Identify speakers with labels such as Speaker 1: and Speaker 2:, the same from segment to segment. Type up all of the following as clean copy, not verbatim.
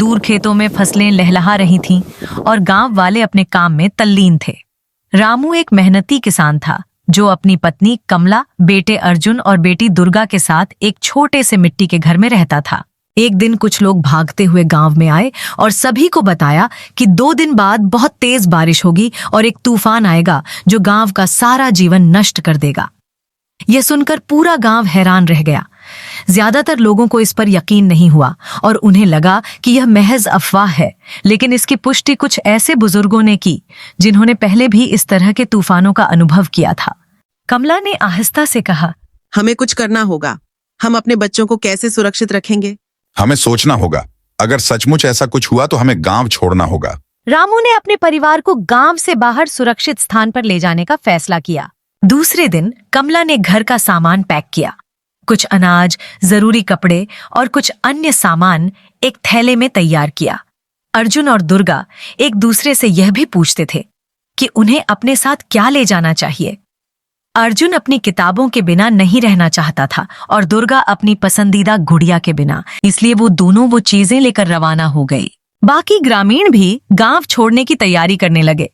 Speaker 1: दूर खेतों में फसलें लहलहा रही थीं और गांव वाले अपने काम में तल्लीन थे। रामू एक मेहनती किसान था जो अपनी पत्नी कमला, बेटे अर्जुन और बेटी दुर्गा के साथ एक छोटे से मिट्टी के घर में रहता था। एक दिन कुछ लोग भागते हुए गांव में आए और सभी को बताया कि 2 दिन बाद बहुत तेज बारिश होगी और एक तूफान आएगा जो गांव का सारा जीवन नष्ट कर देगा। यह सुनकर पूरा गांव हैरान रह गया। ज्यादातर लोगों को इस पर यकीन नहीं हुआ और उन्हें लगा कि यह महज अफवाह है, लेकिन इसकी पुष्टि कुछ ऐसे बुजुर्गों ने की जिन्होंने पहले भी इस तरह के तूफानों का अनुभव किया था। कमला ने आहिस्ता से कहा,
Speaker 2: हमें कुछ करना होगा। हम अपने बच्चों को कैसे सुरक्षित रखेंगे?
Speaker 3: हमें सोचना होगा। अगर सचमुच ऐसा कुछ हुआ तो हमें गांव छोड़ना होगा।
Speaker 1: रामू ने अपने परिवार को गांव से बाहर सुरक्षित स्थान पर ले जाने का फैसला किया। दूसरे दिन कमला ने घर का सामान पैक किया। कुछ अनाज, जरूरी कपड़े और कुछ अन्य सामान एक थैले में तैयार किया। अर्जुन और दुर्गा एक दूसरे से यह भी पूछते थे कि उन्हें अपने साथ क्या ले जाना चाहिए। अर्जुन अपनी किताबों के बिना नहीं रहना चाहता था और दुर्गा अपनी पसंदीदा गुड़िया के बिना, इसलिए वो दोनों वो चीजें लेकर रवाना हो गई। बाकी ग्रामीण भी गांव छोड़ने की तैयारी करने लगे।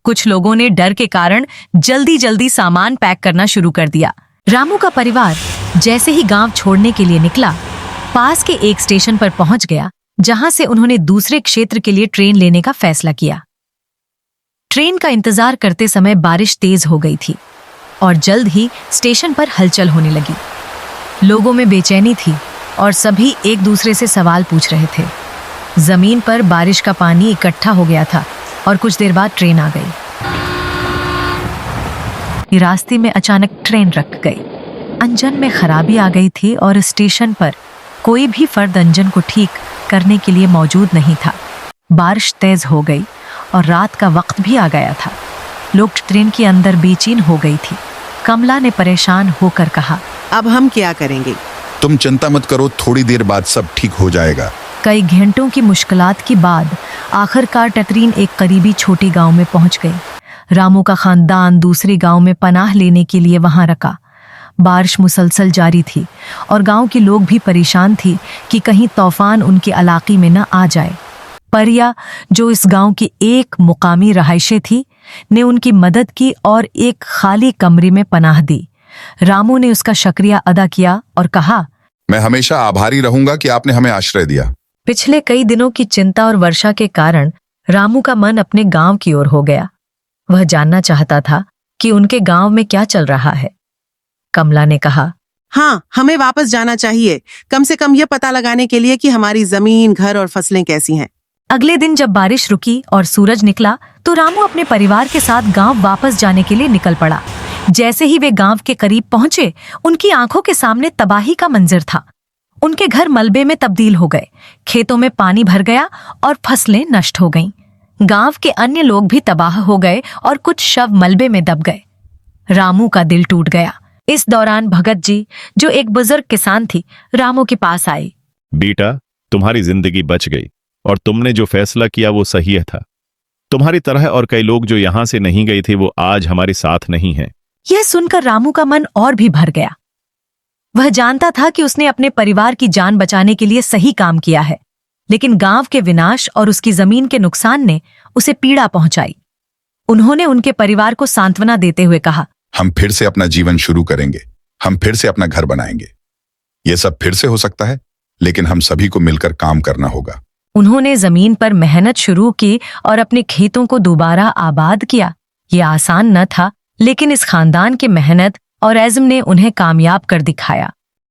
Speaker 1: कुछ लोगों ने डर के कारण जल्दी जल्दी सामान पैक करना शुरू कर दिया। रामू का परिवार जैसे ही गांव छोड़ने के लिए निकला, पास के एक स्टेशन पर पहुंच गया जहां से उन्होंने दूसरे क्षेत्र के लिए ट्रेन लेने का फैसला किया। ट्रेन का इंतजार करते समय बारिश तेज हो गई थी और जल्द ही स्टेशन पर हलचल होने लगी। लोगों में बेचैनी थी और सभी एक दूसरे से सवाल पूछ रहे थे। जमीन पर बारिश का पानी इकट्ठा हो गया था और कुछ देर बाद ट्रेन आ गई। रास्ते में अचानक ट्रेन रुक गई। इंजन में खराबी आ गई थी और स्टेशन पर कोई भी फर्द इंजन को ठीक करने के लिए मौजूद नहीं था। बारिश तेज हो गई और रात का वक्त भी आ गया था। लोग ट्रेन के अंदर बेचैन हो गई थी। कमला ने परेशान होकर कहा,
Speaker 2: अब हम क्या करेंगे?
Speaker 3: तुम चिंता मत करो, थोड़ी देर बाद सब ठीक हो जाएगा।
Speaker 1: कई घंटों की मुश्किलात के बाद आखिरकार ट्रेन एक करीबी छोटे गांव में पहुंच गई। रामू का खानदान दूसरे गांव में पनाह लेने के लिए वहां रुका। बारिश मुसलसल जारी थी और गांव के लोग भी परेशान थे कि कहीं तूफान उनके इलाके में न आ जाए। परिया, जो इस गांव की एक मुकामी रहायशी थी, ने उनकी मदद की और एक खाली कमरे में पनाह दी। रामू ने उसका शुक्रिया अदा किया और कहा,
Speaker 3: मैं हमेशा आभारी रहूंगा कि आपने हमें आश्रय दिया।
Speaker 1: पिछले कई दिनों की चिंता और वर्षा के कारण रामू का मन अपने गांव की ओर हो गया। वह जानना चाहता था कि उनके गांव में क्या चल रहा है। कमला ने कहा,
Speaker 2: हाँ, हमें वापस जाना चाहिए, कम से कम यह पता लगाने के लिए कि हमारी जमीन, घर और फसलें कैसी हैं।
Speaker 1: अगले दिन जब बारिश रुकी और सूरज निकला तो रामू अपने परिवार के साथ गांव वापस जाने के लिए निकल पड़ा। जैसे ही वे गांव के करीब पहुंचे, उनकी आंखों के सामने तबाही का मंजर था। उनके घर मलबे में तब्दील हो गए, खेतों में पानी भर गया और फसलें नष्ट हो गईं। गांव के अन्य लोग भी तबाह हो गए और कुछ शव मलबे में दब गए। रामू का दिल टूट गया। इस दौरान भगत जी, जो एक बुजुर्ग किसान थी, रामू के पास आई।
Speaker 4: बेटा, तुम्हारी जिंदगी बच गई और तुमने जो फैसला किया वो सही था। तुम्हारी तरह और कई लोग जो यहाँ से नहीं गए थे वो आज हमारे साथ नहीं हैं।
Speaker 1: यह सुनकर रामू का मन और भी भर गया। वह जानता था कि उसने अपने परिवार की जान बचाने के लिए सही काम किया है, लेकिन गांव के विनाश और उसकी जमीन के नुकसान ने उसे पीड़ा पहुंचाई। उन्होंने उनके परिवार को सांत्वना देते हुए कहा,
Speaker 3: हम फिर से अपना जीवन शुरू करेंगे, हम फिर से अपना घर बनाएंगे। ये सब फिर से हो सकता है, लेकिन हम सभी को मिलकर काम करना होगा।
Speaker 1: उन्होंने जमीन पर मेहनत शुरू की और अपने खेतों को दोबारा आबाद किया। ये आसान न था, लेकिन इस खानदान की मेहनत और एज़्म ने उन्हें कामयाब कर दिखाया।